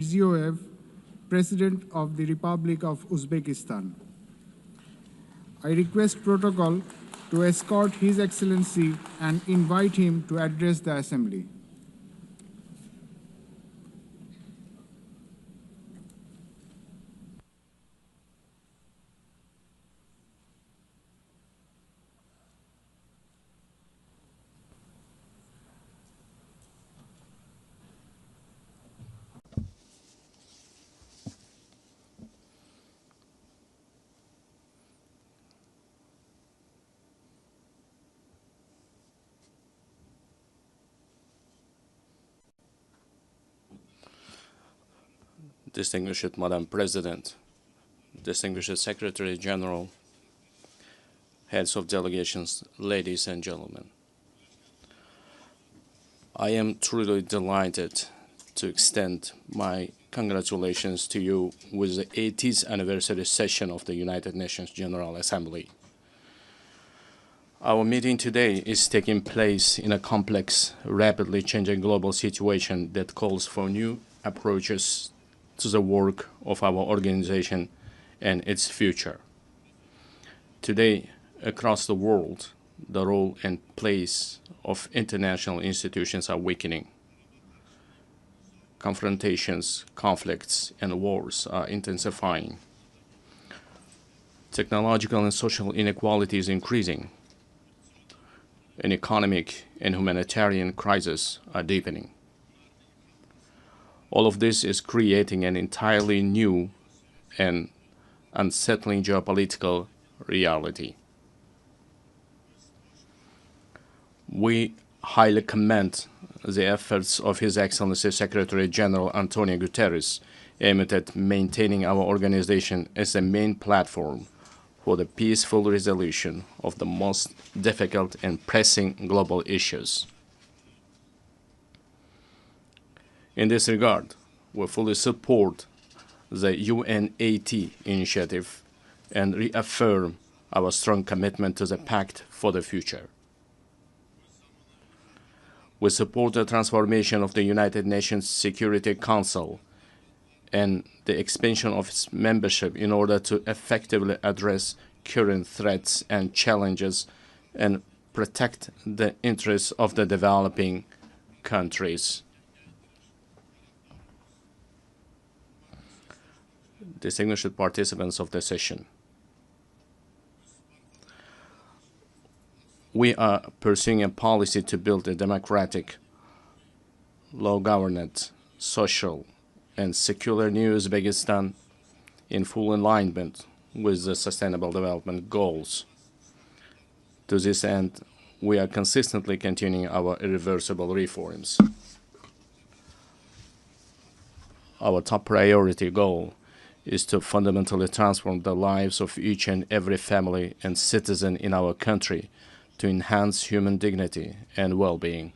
Mirziyoyev, President of the Republic of Uzbekistan. I request protocol to escort His Excellency and invite him to address the Assembly. Distinguished Madam President, distinguished Secretary General, heads of delegations, ladies and gentlemen. I am truly delighted to extend my congratulations to you with the 80th anniversary session of the United Nations General Assembly. Our meeting today is taking place in a complex, rapidly changing global situation that calls for new approaches to the work of our organization and its future. Today, across the world, the role and place of international institutions are weakening. Confrontations, conflicts, and wars are intensifying. Technological and social inequality is increasing. An economic and humanitarian crisis are deepening. All of this is creating an entirely new and unsettling geopolitical reality. We highly commend the efforts of His Excellency Secretary General Antonio Guterres aimed at maintaining our organization as a main platform for the peaceful resolution of the most difficult and pressing global issues. In this regard, we fully support the UNAT initiative and reaffirm our strong commitment to the Pact for the Future. We support the transformation of the United Nations Security Council and the expansion of its membership in order to effectively address current threats and challenges and protect the interests of the developing countries. Distinguished participants of the session, we are pursuing a policy to build a democratic, law-governed, social, and secular new Uzbekistan in full alignment with the Sustainable Development Goals. To this end, we are consistently continuing our irreversible reforms. Our top priority goal is to fundamentally transform the lives of each and every family and citizen in our country to enhance human dignity and well-being.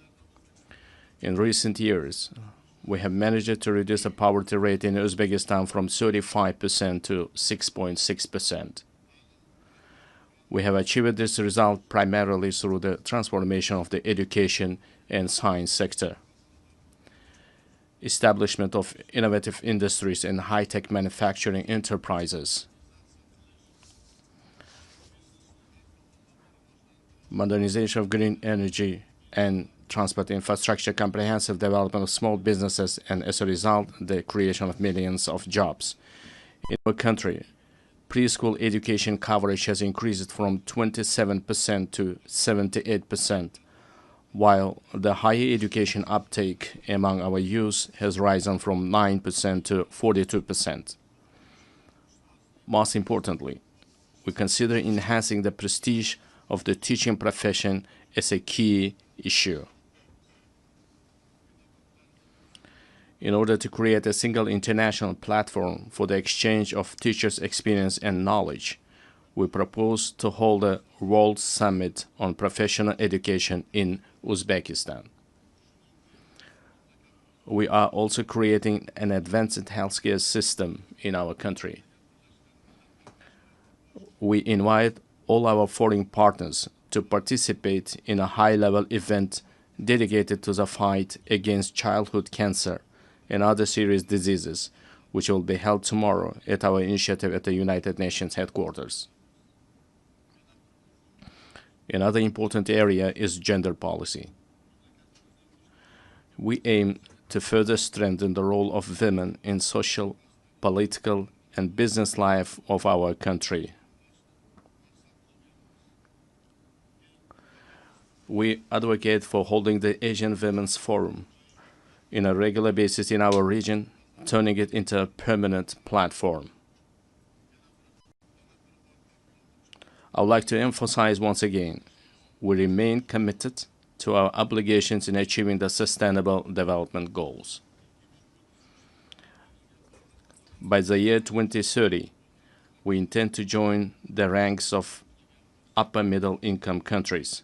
In recent years, we have managed to reduce the poverty rate in Uzbekistan from 35% to 6.6%. We have achieved this result primarily through the transformation of the education and science sector, establishment of innovative industries and high-tech manufacturing enterprises, modernization of green energy and transport infrastructure, comprehensive development of small businesses, and as a result, the creation of millions of jobs. In our country, preschool education coverage has increased from 27% to 78%, while the higher education uptake among our youth has risen from 9% to 42%. Most importantly, we consider enhancing the prestige of the teaching profession as a key issue. In order to create a single international platform for the exchange of teachers' experience and knowledge, we propose to hold a World Summit on Professional Education in Uzbekistan. We are also creating an advanced healthcare system in our country. We invite all our foreign partners to participate in a high-level event dedicated to the fight against childhood cancer and other serious diseases, which will be held tomorrow at our initiative at the United Nations headquarters. Another important area is gender policy. We aim to further strengthen the role of women in social, political, and business life of our country. We advocate for holding the Asian Women's Forum on a regular basis in our region, turning it into a permanent platform. I would like to emphasize once again, we remain committed to our obligations in achieving the Sustainable Development Goals. By the year 2030, we intend to join the ranks of upper middle income countries.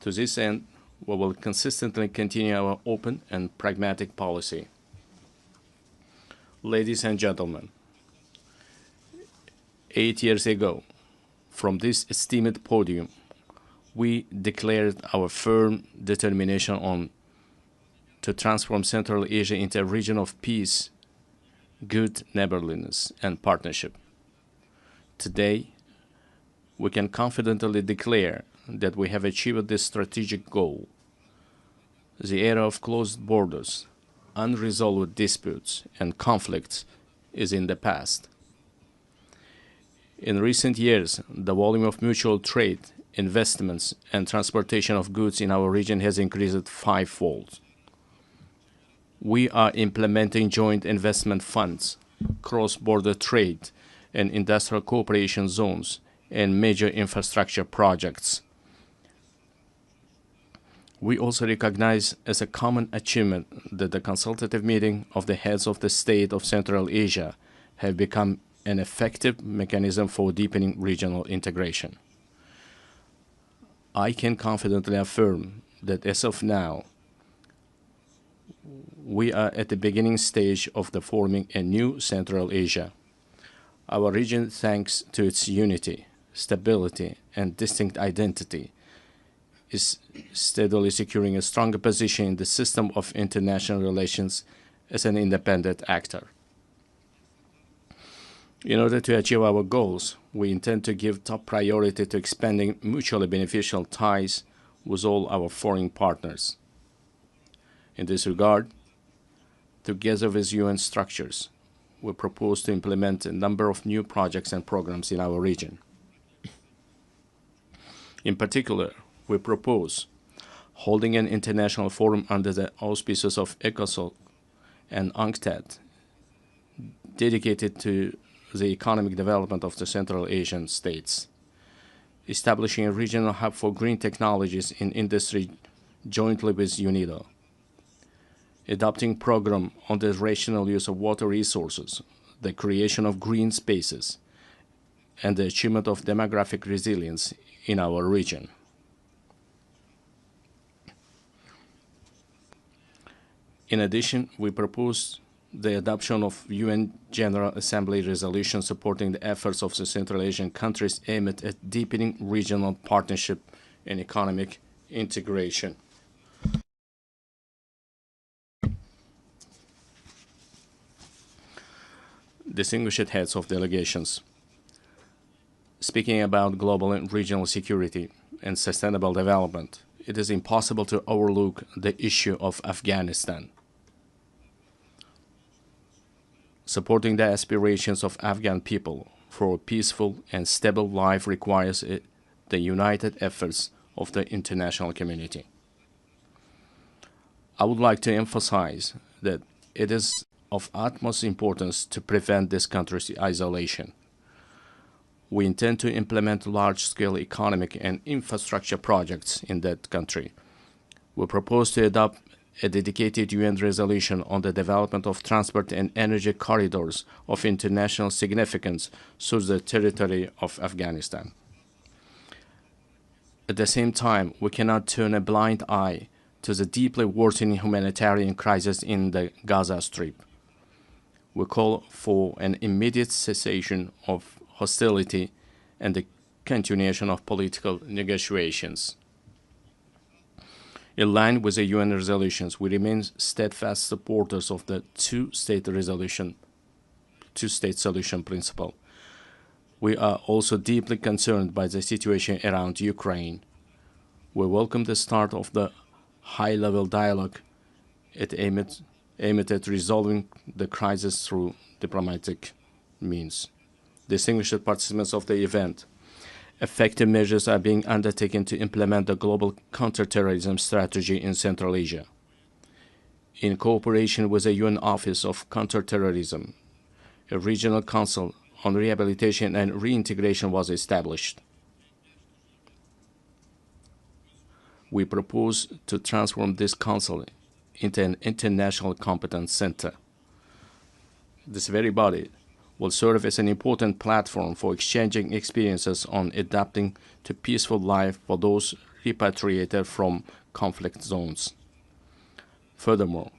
To this end, we will consistently continue our open and pragmatic policy. Ladies and gentlemen, 8 years ago, from this esteemed podium, we declared our firm determination to transform Central Asia into a region of peace, good neighborliness, and partnership. Today, we can confidently declare that we have achieved this strategic goal. The era of closed borders, unresolved disputes, and conflicts is in the past. In recent years, the volume of mutual trade, investments, and transportation of goods in our region has increased fivefold. We are implementing joint investment funds, cross-border trade, and industrial cooperation zones, and major infrastructure projects. We also recognize as a common achievement that the consultative meeting of the heads of the state of Central Asia have become an effective mechanism for deepening regional integration. I can confidently affirm that as of now, we are at the beginning stage of the forming a new Central Asia. Our region, thanks to its unity, stability, and distinct identity, is steadily securing a stronger position in the system of international relations as an independent actor. In order to achieve our goals, we intend to give top priority to expanding mutually beneficial ties with all our foreign partners. In this regard, together with UN structures, we propose to implement a number of new projects and programs in our region. In particular, we propose holding an international forum under the auspices of ECOSOC and UNCTAD, dedicated to the economic development of the Central Asian states, establishing a regional hub for green technologies in industry jointly with UNIDO, adopting program on the rational use of water resources, the creation of green spaces, and the achievement of demographic resilience in our region. In addition, we propose the adoption of UN General Assembly resolution supporting the efforts of the Central Asian countries aimed at deepening regional partnership and economic integration. Distinguished heads of delegations, speaking about global and regional security and sustainable development, it is impossible to overlook the issue of Afghanistan. Supporting the aspirations of Afghan people for a peaceful and stable life requires the united efforts of the international community. I would like to emphasize that it is of utmost importance to prevent this country's isolation. We intend to implement large-scale economic and infrastructure projects in that country. We propose to adopt a dedicated UN resolution on the development of transport and energy corridors of international significance through the territory of Afghanistan. At the same time, we cannot turn a blind eye to the deeply worsening humanitarian crisis in the Gaza Strip. We call for an immediate cessation of hostility and the continuation of political negotiations. In line with the UN resolutions, we remain steadfast supporters of the two-state solution principle. We are also deeply concerned by the situation around Ukraine. We welcome the start of the high-level dialogue aimed at resolving the crisis through diplomatic means. Distinguished participants of the event, effective measures are being undertaken to implement the global counterterrorism strategy in Central Asia. In cooperation with the UN Office of Counterterrorism, a regional council on rehabilitation and reintegration was established. We propose to transform this council into an international competence center. This very body will serve as an important platform for exchanging experiences on adapting to peaceful life for those repatriated from conflict zones. Furthermore,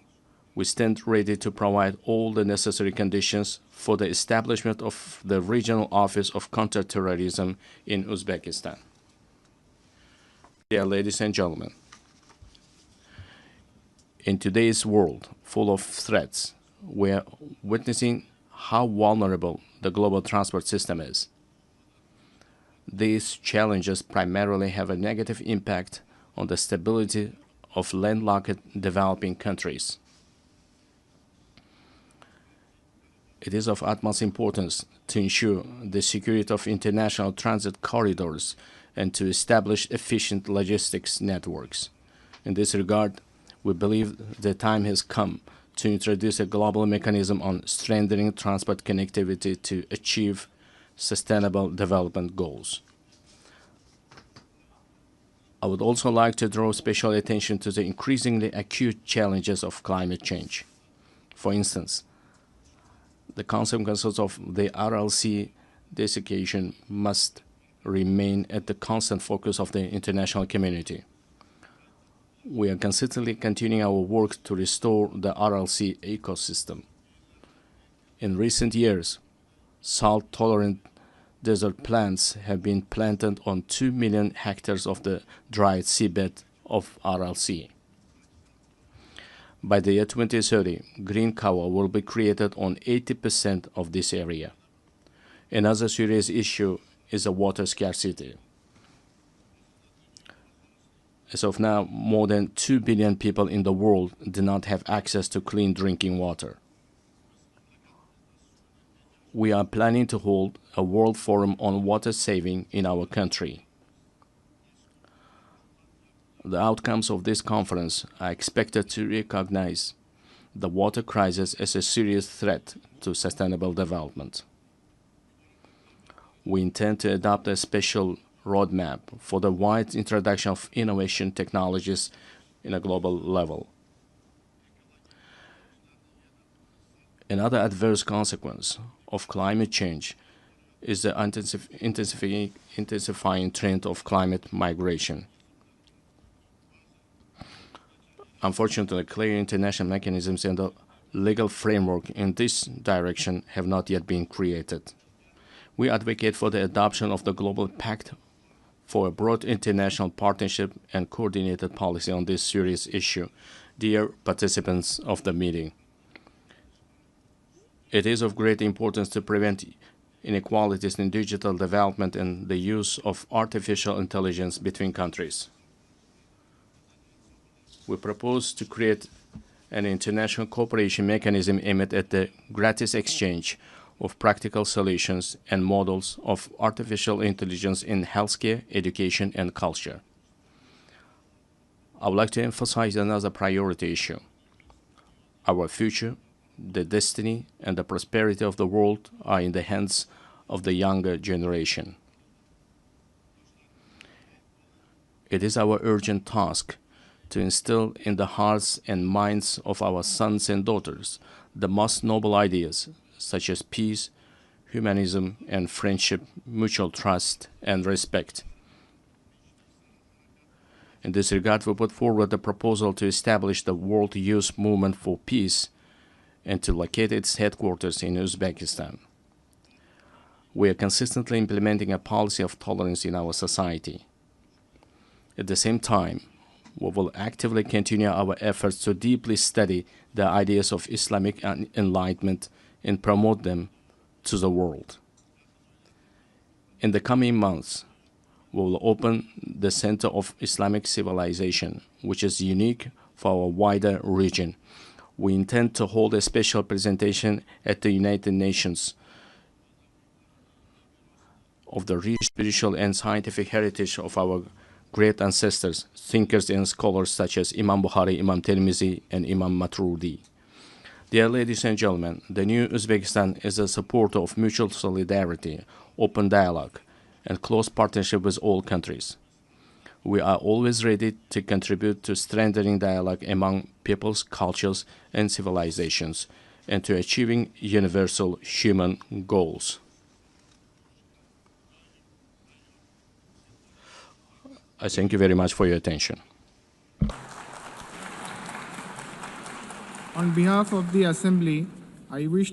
we stand ready to provide all the necessary conditions for the establishment of the Regional Office of Counterterrorism in Uzbekistan. Dear ladies and gentlemen, in today's world full of threats, we are witnessing how vulnerable the global transport system is. These challenges primarily have a negative impact on the stability of landlocked developing countries. It is of utmost importance to ensure the security of international transit corridors and to establish efficient logistics networks. In this regard, we believe the time has come to introduce a global mechanism on strengthening transport connectivity to achieve sustainable development goals. I would also like to draw special attention to the increasingly acute challenges of climate change. For instance, the consequences of the RLC desiccation must remain at the constant focus of the international community. We are consistently continuing our work to restore the RLC ecosystem. In recent years, salt-tolerant desert plants have been planted on 2 million hectares of the dried seabed of RLC. By the year 2030, green cover will be created on 80% of this area. Another serious issue is the water scarcity. As of now, more than 2 billion people in the world do not have access to clean drinking water. We are planning to hold a World Forum on water saving in our country. The outcomes of this conference are expected to recognize the water crisis as a serious threat to sustainable development. We intend to adopt a special roadmap for the wide introduction of innovation technologies in a global level. Another adverse consequence of climate change is the intensifying trend of climate migration. Unfortunately, clear international mechanisms and the legal framework in this direction have not yet been created. We advocate for the adoption of the Global Pact for a broad international partnership and coordinated policy on this serious issue. Dear participants of the meeting, it is of great importance to prevent inequalities in digital development and the use of artificial intelligence between countries. We propose to create an international cooperation mechanism aimed at the gratis exchange of practical solutions and models of artificial intelligence in healthcare, education, and culture. I would like to emphasize another priority issue. Our future, the destiny, and the prosperity of the world are in the hands of the younger generation. It is our urgent task to instill in the hearts and minds of our sons and daughters the most noble ideas, such as peace, humanism, and friendship, mutual trust, and respect. In this regard, we put forward the proposal to establish the World Youth Movement for Peace and to locate its headquarters in Uzbekistan. We are consistently implementing a policy of tolerance in our society. At the same time, we will actively continue our efforts to deeply study the ideas of Islamic enlightenment and promote them to the world. In the coming months, we will open the Center of Islamic Civilization, which is unique for our wider region. We intend to hold a special presentation at the United Nations of the rich spiritual and scientific heritage of our great ancestors, thinkers and scholars such as Imam Bukhari, Imam Tirmizi, and Imam Maturidi. Dear ladies and gentlemen, the new Uzbekistan is a supporter of mutual solidarity, open dialogue, and close partnership with all countries. We are always ready to contribute to strengthening dialogue among peoples, cultures, and civilizations, and to achieving universal human goals. I thank you very much for your attention. On behalf of the Assembly, I wish